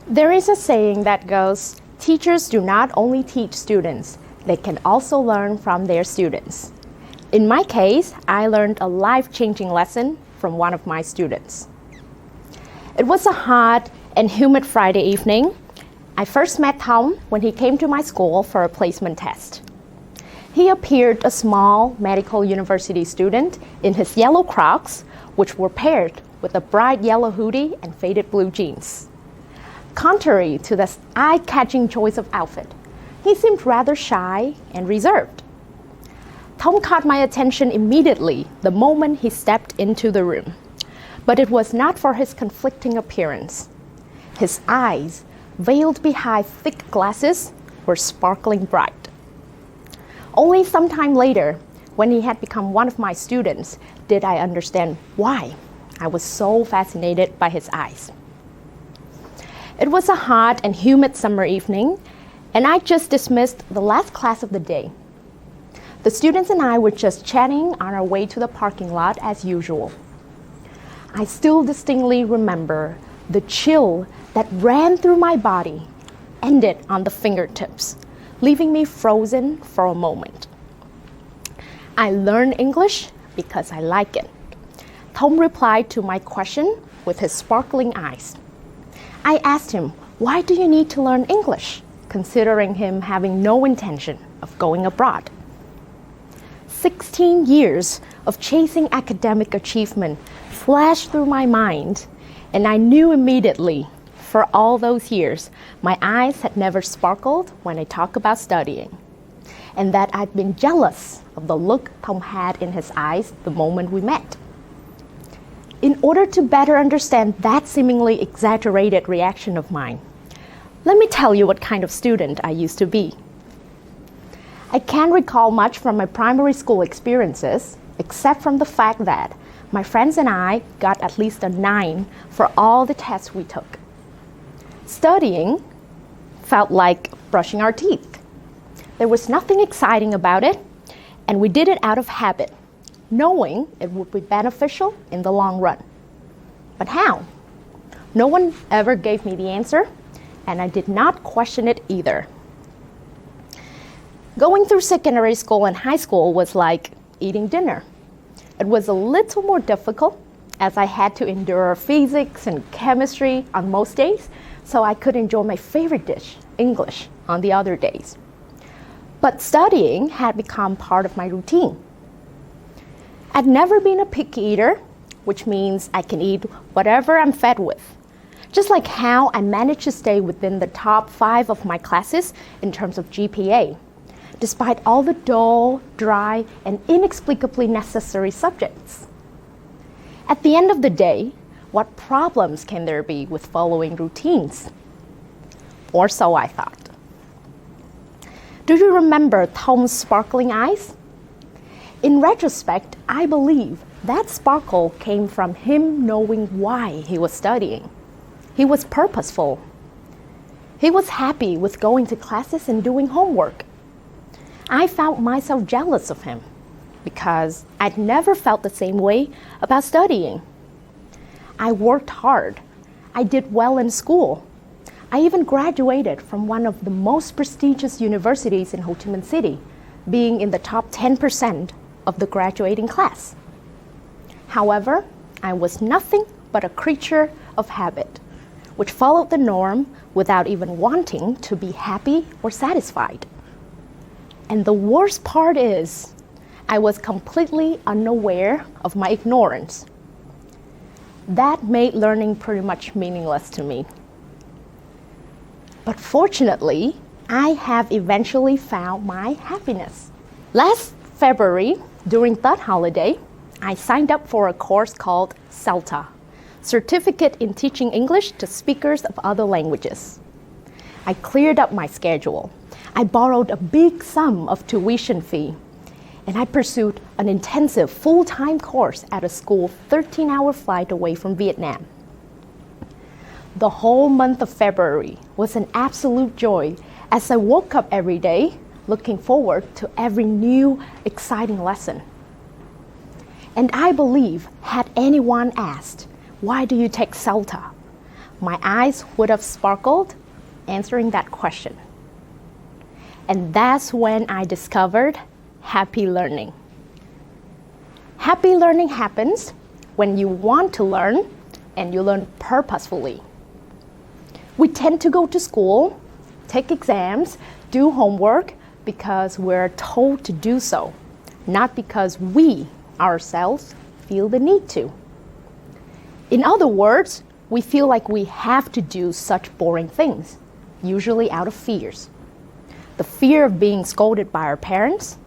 There is a saying that goes, teachers do not only teach students, they can also learn from their students. In my case, I learned a life-changing lesson from one of my students. It was a hot and humid Friday evening. I first met Tom when he came to my school for a placement test. He appeared a small medical university student in his yellow Crocs, which were paired with a bright yellow hoodie and faded blue jeans. Contrary to this eye-catching choice of outfit, he seemed rather shy and reserved. Tom caught my attention immediately the moment he stepped into the room, but it was not for his conflicting appearance. His eyes, veiled behind thick glasses, were sparkling bright. Only some time later, when he had become one of my students, did I understand why I was so fascinated by his eyes. It was a hot and humid summer evening, and I just dismissed the last class of the day. The students and I were just chatting on our way to the parking lot as usual. I still distinctly remember the chill that ran through my body ended on the fingertips, leaving me frozen for a moment. I learned English because I like it. Tom replied to my question with his sparkling eyes. I asked him, why do you need to learn English, considering him having no intention of going abroad? 16 years of chasing academic achievement flashed through my mind, and I knew immediately, for all those years, my eyes had never sparkled when I talk about studying, and that I'd been jealous of the look Tom had in his eyes the moment we met. In order to better understand that seemingly exaggerated reaction of mine, let me tell you what kind of student I used to be. I can't recall much from my primary school experiences, except from the fact that my friends and I got at least a 9 for all the tests we took. Studying felt like brushing our teeth. There was nothing exciting about it, and we did it out of habit, knowing it would be beneficial in the long run. But how? No one ever gave me the answer, and I did not question it either. Going through secondary school and high school was like eating dinner. It was a little more difficult, as I had to endure physics and chemistry on most days, so I could enjoy my favorite dish, English, on the other days. But studying had become part of my routine. I'd never been a picky eater, which means I can eat whatever I'm fed with. Just like how I managed to stay within the top 5 of my classes in terms of GPA, despite all the dull, dry, and inexplicably necessary subjects. At the end of the day, what problems can there be with following routines? Or so I thought. Do you remember Tom's sparkling eyes? In retrospect, I believe that sparkle came from him knowing why he was studying. He was purposeful. He was happy with going to classes and doing homework. I found myself jealous of him because I'd never felt the same way about studying. I worked hard. I did well in school. I even graduated from one of the most prestigious universities in Ho Chi Minh City, being in the top 10% of the graduating class. However, I was nothing but a creature of habit, which followed the norm without even wanting to be happy or satisfied. And the worst part is, I was completely unaware of my ignorance. That made learning pretty much meaningless to me. But fortunately, I have eventually found my happiness. Last February, during that holiday, I signed up for a course called CELTA, Certificate in Teaching English to Speakers of Other Languages. I cleared up my schedule. I borrowed a big sum of tuition fee, and I pursued an intensive full-time course at a school 13-hour flight away from Vietnam. The whole month of February was an absolute joy as I woke up every day looking forward to every new, exciting lesson. And I believe, had anyone asked, why do you take CELTA? my eyes would have sparkled answering that question. And that's when I discovered happy learning. Happy learning happens when you want to learn and you learn purposefully. We tend to go to school, take exams, do homework because we're told to do so, not because we ourselves feel the need to. In other words, we feel like we have to do such boring things, usually out of fears. The fear of being scolded by our parents,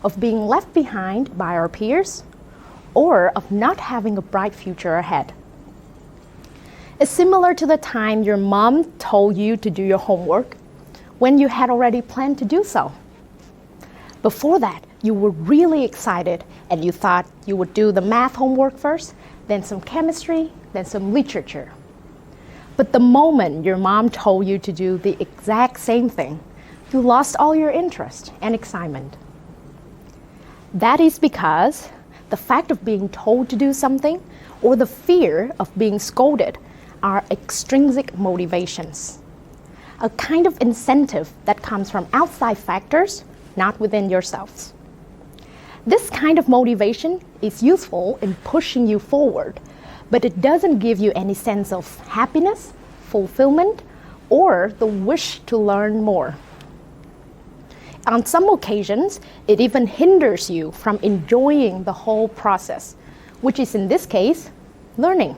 of being left behind by our peers, or of not having a bright future ahead. It's similar to the time your mom told you to do your homework when you had already planned to do so. Before that, you were really excited and you thought you would do the math homework first, then some chemistry, then some literature. But the moment your mom told you to do the exact same thing, you lost all your interest and excitement. That is because the fact of being told to do something or the fear of being scolded are extrinsic motivations, a kind of incentive that comes from outside factors, not within yourselves. This kind of motivation is useful in pushing you forward, but it doesn't give you any sense of happiness, fulfillment, or the wish to learn more. On some occasions, it even hinders you from enjoying the whole process, which is in this case, learning.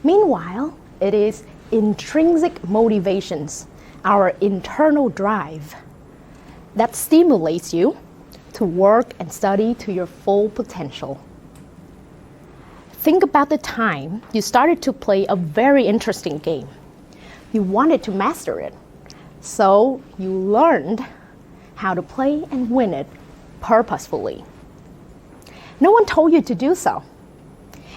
Meanwhile, it is intrinsic motivations, our internal drive, that stimulates you to work and study to your full potential. Think about the time you started to play a very interesting game. You wanted to master it, so you learned how to play and win it purposefully. No one told you to do so.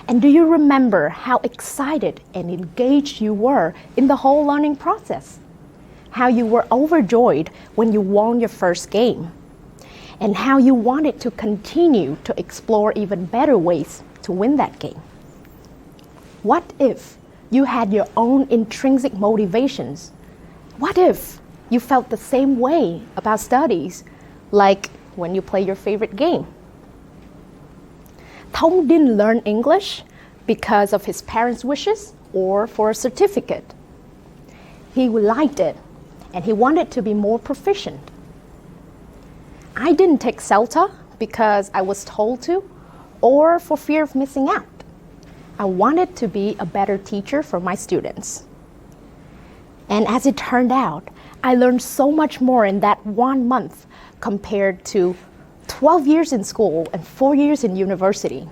And do you remember how excited and engaged you were in the whole learning process? How you were overjoyed when you won your first game? And how you wanted to continue to explore even better ways to win that game? What if you had your own intrinsic motivations? What if you felt the same way about studies, like when you play your favorite game? Thông didn't learn English because of his parents' wishes or for a certificate. He liked it and he wanted to be more proficient. I didn't take CELTA because I was told to or for fear of missing out. I wanted to be a better teacher for my students. And as it turned out, I learned so much more in that 1 month compared to 12 years in school and 4 years in university.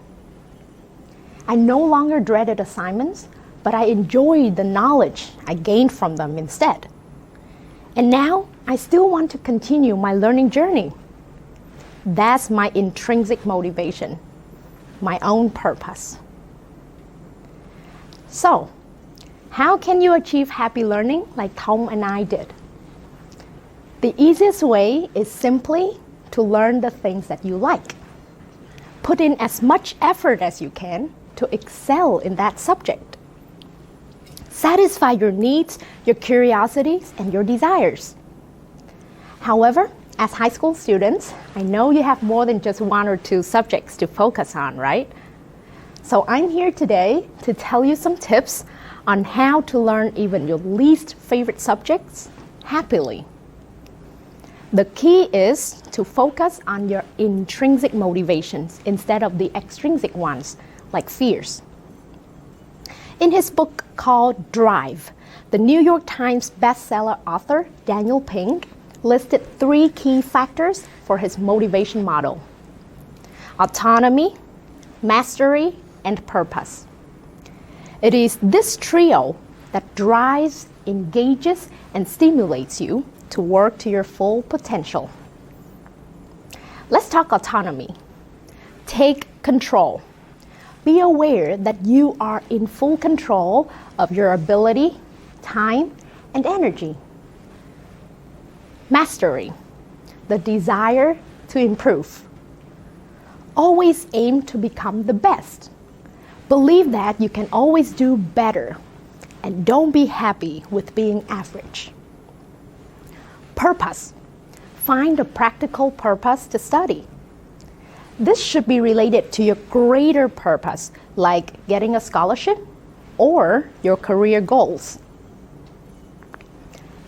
I no longer dreaded assignments, but I enjoyed the knowledge I gained from them instead. And now I still want to continue my learning journey. That's my intrinsic motivation, my own purpose. So, how can you achieve happy learning like Thông and I did? The easiest way is simply to learn the things that you like. Put in as much effort as you can to excel in that subject. Satisfy your needs, your curiosities, and your desires. However, as high school students, I know you have more than just 1 or 2 subjects to focus on, right? So I'm here today to tell you some tips on how to learn even your least favorite subjects happily. The key is to focus on your intrinsic motivations instead of the extrinsic ones, like fears. In his book called Drive, the New York Times bestseller author Daniel Pink listed 3 key factors for his motivation model: autonomy, mastery, and purpose. It is this trio that drives, engages, and stimulates you to work to your full potential. Let's talk autonomy. Take control. Be aware that you are in full control of your ability, time, and energy. Mastery. The desire to improve. Always aim to become the best. Believe that you can always do better And don't be happy with being average. Purpose. Find a practical purpose to study. This should be related to your greater purpose, like getting a scholarship or your career goals.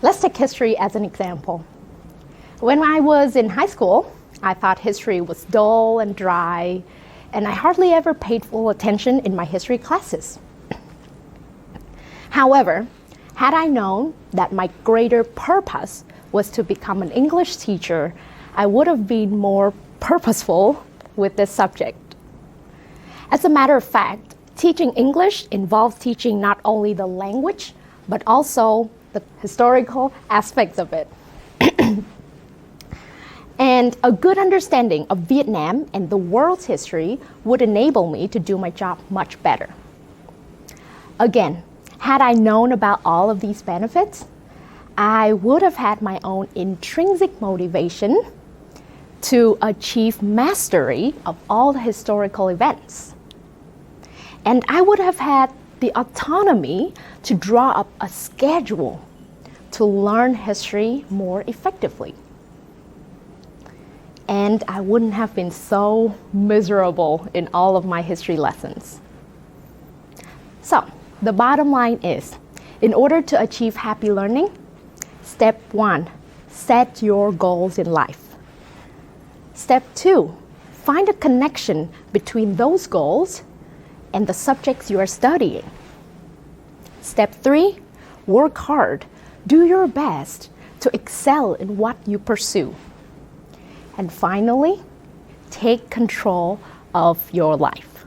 Let's take history as an example. When I was in high school, I thought history was dull and dry, and I hardly ever paid full attention in my history classes. However, had I known that my greater purpose was to become an English teacher, I would have been more purposeful with this subject. As a matter of fact, teaching English involves teaching not only the language, but also the historical aspects of it. And a good understanding of Vietnam and the world's history would enable me to do my job much better. Again, had I known about all of these benefits, I would have had my own intrinsic motivation to achieve mastery of all the historical events. And I would have had the autonomy to draw up a schedule to learn history more effectively. And I wouldn't have been so miserable in all of my history lessons. So, the bottom line is, in order to achieve happy learning, step 1, set your goals in life. Step 2, find a connection between those goals and the subjects you are studying. Step 3, work hard, do your best to excel in what you pursue. And finally, take control of your life.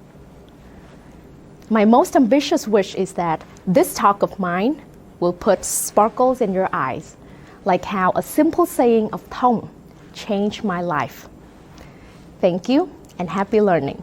My most ambitious wish is that this talk of mine will put sparkles in your eyes, like how a simple saying of Thông changed my life. Thank you and happy learning.